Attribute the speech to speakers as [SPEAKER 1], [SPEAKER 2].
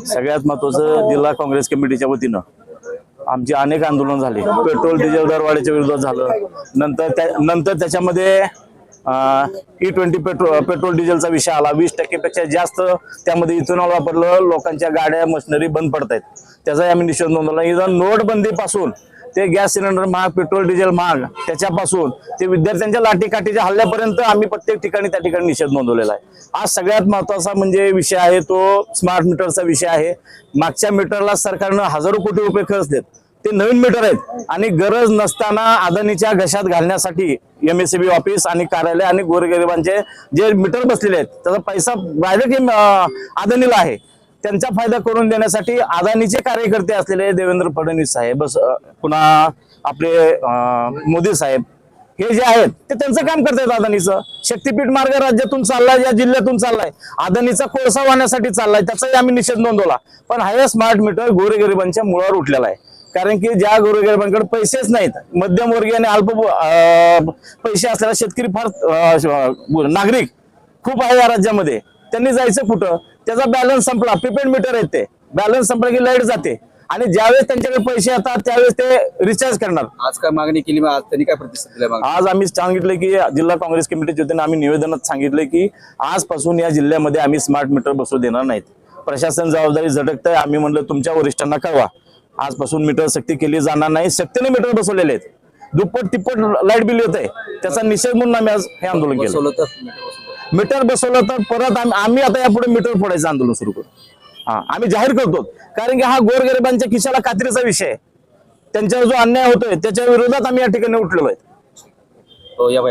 [SPEAKER 1] सगळ्यात महत्त्वाचं जिल्हा काँग्रेस कमिटीच्या वतीनं आमची अनेक आंदोलन झाली। पेट्रोल डिझेल दरवाढीच्या विरोधात झालं, नंतर त्याच्यामध्ये E20 पेट्रोल डिझेलचा विषय आला। 20% पेक्षा जास्त त्यामध्ये इथेनॉल वापरलं, लोकांच्या गाड्या मशिनरी बंद पडतायत, त्याचा आम्ही निषेध नोंदवला। इथं नोटबंदी पासून ते गॅस सिलेंडर महाग, पेट्रोल डिझेल महाग, त्याच्यापासून ते विद्यार्थ्यांच्या लाठीकाठीच्या हल्ल्यापर्यंत आम्ही प्रत्येक ठिकाणी त्या ठिकाणी निषेध नोंदवलेला आहे। आज सगळ्यात महत्त्वाचा म्हणजे विषय आहे तो स्मार्ट मीटरचा विषय आहे। मागच्या मीटरला सरकारनं हजारो कोटी रुपये खर्च देत, ते नवीन मीटर आहेत आणि गरज नसताना अदानीच्या घशात घालण्यासाठी MSEB ऑफिस आणि कार्यालय आणि गोरगरिबांचे जे मीटर बसलेले आहेत त्याचा पैसा डायरेक्ट अदानीला आहे। त्यांचा फायदा करून देण्यासाठी अदानीचे कार्यकर्ते असलेले देवेंद्र फडणवीस साहेब, पुन्हा आपले मोदी साहेब हे जे आहेत ते त्यांचं काम करतात। अदानीचं शक्तीपीठ मार्ग राज्यातून चाललाय, या जिल्ह्यातून चाललाय, अदानीचा कोळसा वाहण्यासाठी चाललाय, त्याचाही आम्ही निषेध नोंदवला। पण हा स्मार्ट मीटर गोरगरिबांच्या मुळावर उठलेला आहे, कारण की ज्या गोरगरिबांकडे पैसेच नाहीत, मध्यमवर्गीय आणि अल्प पैसे असलेला शेतकरी फार नागरिक खूप आहे या राज्यामध्ये, त्यांनी जायचं कुठं? त्याचा बॅलन्स संपला, प्रीपेड मीटर आहेत, ते बॅलन्स संपला की लाईट जाते आणि ज्यावेळेस त्यांच्याकडे पैसे येतात त्यावेळेस ते रिचार्ज करणार।
[SPEAKER 2] आज काय मागणी केली, मग आज त्यांनी काय प्रतिसाद दिला?
[SPEAKER 1] आज आम्ही सांगितलं की जिल्हा काँग्रेस कमिटीच्या वतीने आम्ही निवेदनात सांगितलं की आजपासून या जिल्ह्यामध्ये आम्ही स्मार्ट मीटर बसवू देणार नाहीत। प्रशासन जबाबदारी झटकतंय, आम्ही म्हणलं तुमच्या वरिष्ठांना कळवा, आजपासून मीटर सक्ती केली जाणार नाही। सक्तीने मीटर बसवलेले आहेत, दुप्पट तिप्पट लाईट बिल येत आहे, त्याचा निषेध म्हणून आम्ही आज हे आंदोलन केलं। मीटर बसवलं तर परत आम्ही आता यापुढे मीटर फोडायचं आंदोलन सुरू करू। आम्ही जाहीर करतो, कारण की हा गोरगरिबांच्या खिशाला कात्रीचा विषय आहे, त्यांच्यावर जो अन्याय होतोय त्याच्या विरोधात आम्ही या ठिकाणी उठलेलो आहे।